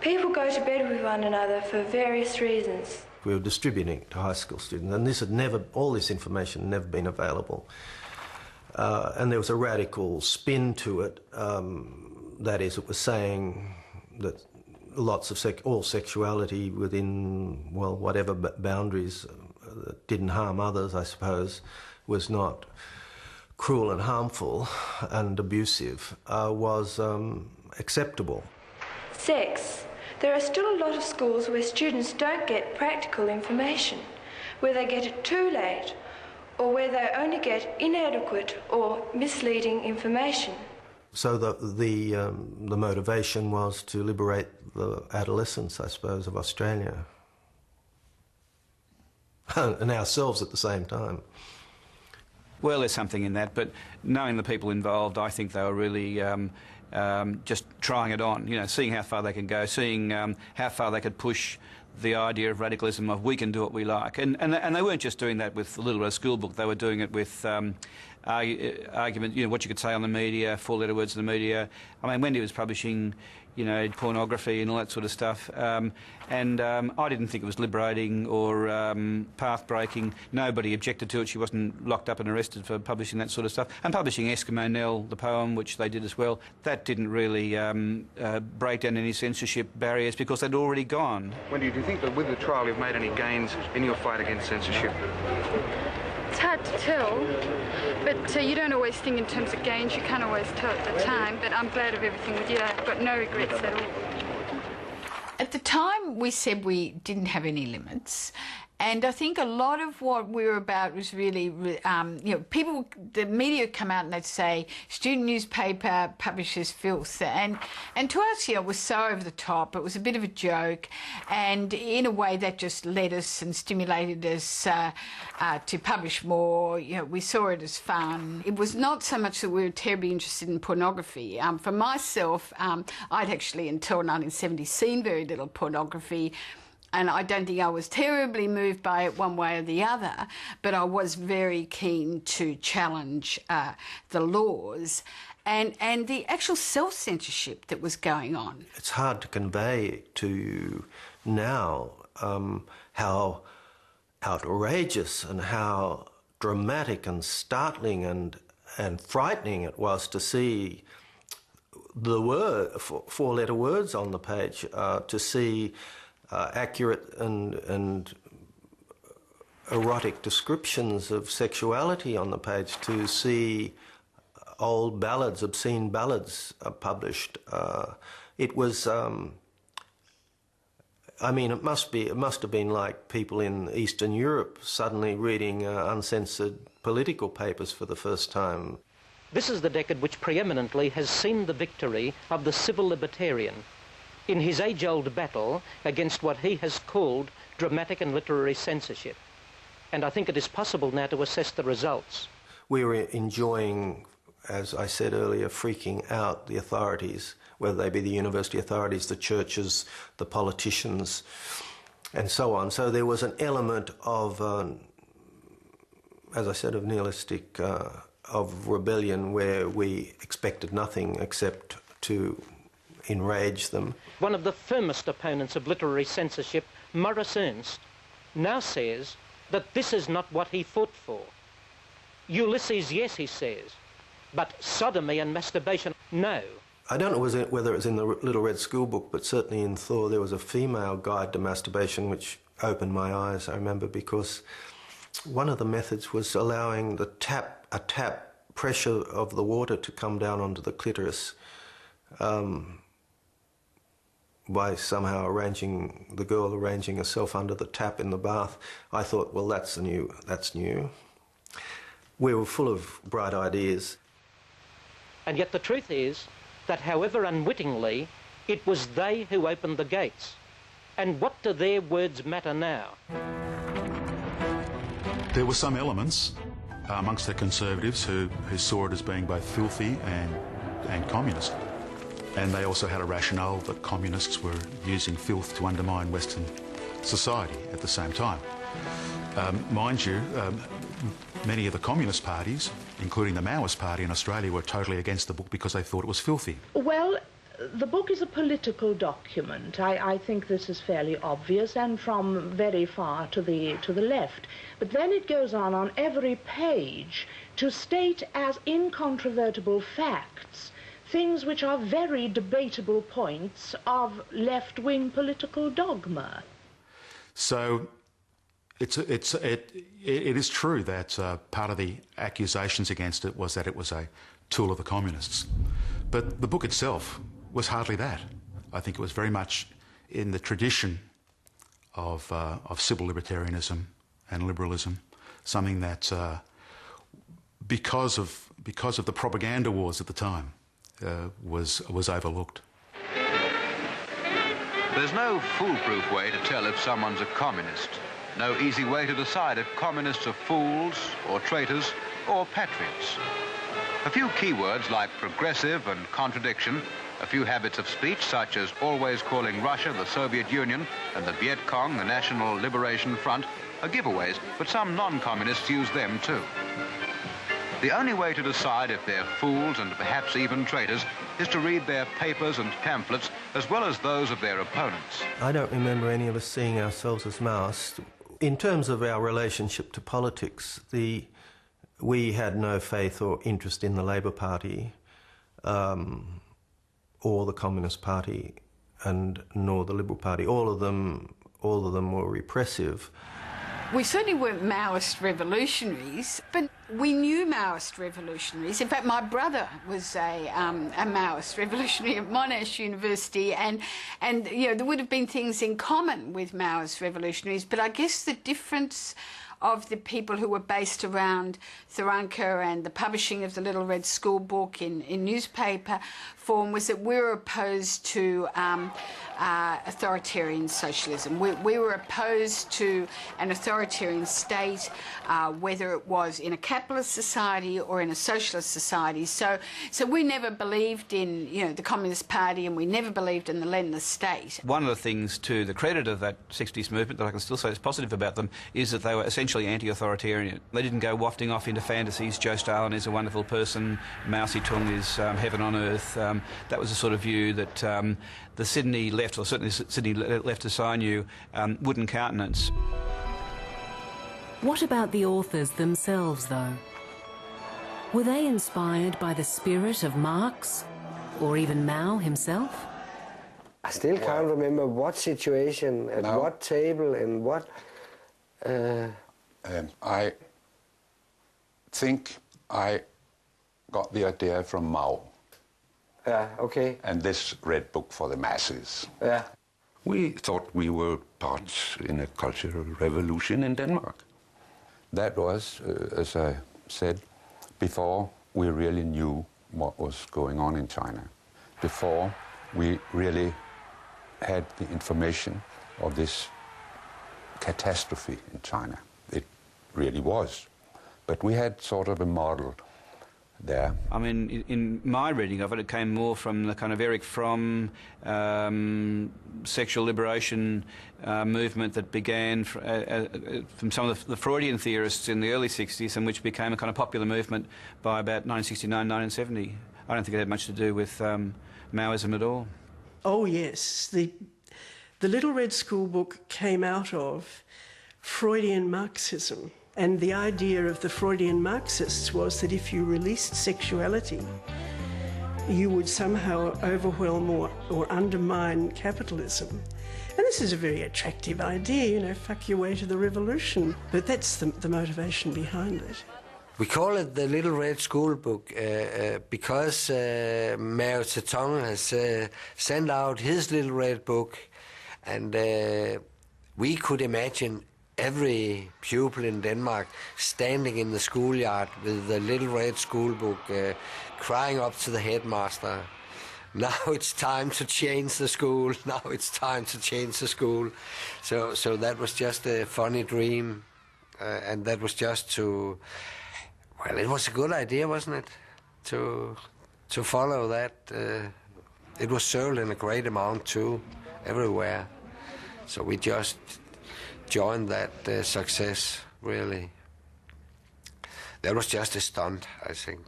People go to bed with one another for various reasons. We were distributing it to high school students, and this had never, all this information had never been available. And there was a radical spin to it. That is, it was saying that lots of all sexuality within, well, whatever boundaries that didn't harm others, I suppose, was not cruel and harmful and abusive, was acceptable. Sex. There are still a lot of schools where students don't get practical information, where they get it too late, or where they only get inadequate or misleading information. So the motivation was to liberate the adolescents, I suppose, of Australia. And ourselves at the same time. Well, there's something in that, but knowing the people involved, I think they were really just trying it on, you know, seeing how far they can go, seeing how far they could push the idea of radicalism of we can do what we like. And they weren't just doing that with the Little Red Schoolbook, they were doing it with argument, you know, what you could say on the media, four-letter words in the media. I mean, Wendy was publishing, you know, pornography and all that sort of stuff. I didn't think it was liberating or path-breaking. Nobody objected to it. She wasn't locked up and arrested for publishing that sort of stuff. And publishing Eskimo Nell, the poem, which they did as well, that didn't really break down any censorship barriers because they'd already gone. Wendy, do you think that with the trial you've made any gains in your fight against censorship? It's hard to tell, but you don't always think in terms of gains. You can't always tell at the time, but I'm glad of everything with you. I've got no regrets at all. At the time, we said we didn't have any limits. And I think a lot of what we were about was really, you know, people, the media would come out and they'd say, student newspaper publishes filth. And to us, you know, it was so over the top. It was a bit of a joke. And in a way, that just led us and stimulated us to publish more. You know, we saw it as fun. It was not so much that we were terribly interested in pornography. For myself, I'd actually, until 1970, seen very little pornography. And I don't think I was terribly moved by it one way or the other, but I was very keen to challenge the laws and the actual self-censorship that was going on. It's hard to convey to now how outrageous and how dramatic and startling and frightening it was to see the four-letter words on the page, to see accurate and erotic descriptions of sexuality on the page, to see old ballads, obscene ballads published. It was, I mean, it must have been like people in Eastern Europe suddenly reading uncensored political papers for the first time. This is the decade which preeminently has seen the victory of the civil libertarian in his age-old battle against what he has called dramatic and literary censorship. And I think it is possible now to assess the results. We were enjoying, as I said earlier, freaking out the authorities, whether they be the university authorities, the churches, the politicians, and so on. So there was an element of, as I said, of nihilistic, of rebellion, where we expected nothing except to enrage them. One of the firmest opponents of literary censorship, Maurice Ernst, now says that this is not what he fought for. Ulysses, yes, he says, but sodomy and masturbation, no. I don't know whether it was in the Little Red Schoolbook, but certainly in Thor there was a female guide to masturbation which opened my eyes, I remember, because one of the methods was allowing a tap pressure of the water to come down onto the clitoris, by somehow the girl arranging herself under the tap in the bath. I thought, well, that's new. We were full of bright ideas. And yet the truth is that, however unwittingly, it was they who opened the gates. And what do their words matter now? There were some elements amongst the Conservatives who saw it as being both filthy and communist. And they also had a rationale that communists were using filth to undermine Western society at the same time. Mind you, many of the communist parties, including the Maoist Party in Australia, were totally against the book because they thought it was filthy. Well, The book is a political document. I think this is fairly obvious, and from very far to the left. But then it goes on every page to state as incontrovertible facts things which are very debatable points of left-wing political dogma. So it is true that part of the accusations against it was that it was a tool of the communists. But the book itself was hardly that. I think it was very much in the tradition of civil libertarianism and liberalism, something that, because of the propaganda wars at the time, was overlooked. There's no foolproof way to tell if someone's a communist. No easy way to decide if communists are fools or traitors or patriots. A few keywords like progressive and contradiction, a few habits of speech such as always calling Russia the Soviet Union and the Viet Cong the National Liberation Front are giveaways, but some non-communists use them too. The only way to decide if they're fools and perhaps even traitors is to read their papers and pamphlets as well as those of their opponents. I don't remember any of us seeing ourselves as Maoists. In terms of our relationship to politics, we had no faith or interest in the Labour Party or the Communist Party, and nor the Liberal Party. All of them were repressive. We certainly weren't Maoist revolutionaries, but we knew Maoist revolutionaries. In fact, my brother was a Maoist revolutionary at Monash University, and you know, there would have been things in common with Maoist revolutionaries, but I guess the difference of the people who were based around Tharanka and the publishing of the Little Red Schoolbook in newspaper form was that we were opposed to authoritarian socialism. We were opposed to an authoritarian state, whether it was in a capitalist society or in a socialist society. So we never believed in, you know, the Communist Party, and we never believed in the Leninist state. One of the things to the credit of that 60s movement that I can still say is positive about them is that they were essentially anti-authoritarian. They didn't go wafting off into fantasies. Joe Stalin is a wonderful person. Mao Zedong is heaven on earth. That was the sort of view that the Sydney left, or certainly Sydney left as I knew, wouldn't countenance. What about the authors themselves, though? Were they inspired by the spirit of Marx, or even Mao himself? I still can't remember what situation, at what table, and what... I think I got the idea from Mao. Yeah, okay. And this Red Book for the masses. Yeah. We thought we were part in a cultural revolution in Denmark. That was, as I said, before we really knew what was going on in China. Before we really had the information of this catastrophe in China. It really was. But we had sort of a model there. I mean, in my reading of it, it came more from the kind of Erich Fromm sexual liberation movement that began from some of the Freudian theorists in the early 60s, and which became a kind of popular movement by about 1969, 1970. I don't think it had much to do with Maoism at all. Oh, yes. The Little Red Schoolbook came out of Freudian Marxism. And the idea of the Freudian Marxists was that if you released sexuality, you would somehow overwhelm or undermine capitalism. And this is a very attractive idea, you know, fuck your way to the revolution. But that's the motivation behind it. We call it the Little Red Schoolbook because Mao Zedong has sent out his Little Red Book, and we could imagine every pupil in Denmark standing in the schoolyard with the Little Red Schoolbook, crying up to the headmaster, "Now it's time to change the school, now it's time to change the school." So that was just a funny dream, and that was just to, well, it was a good idea, wasn't it, to follow that. It was sold in a great amount too, everywhere. So we just joined that success, really. That was just a stunt, I think.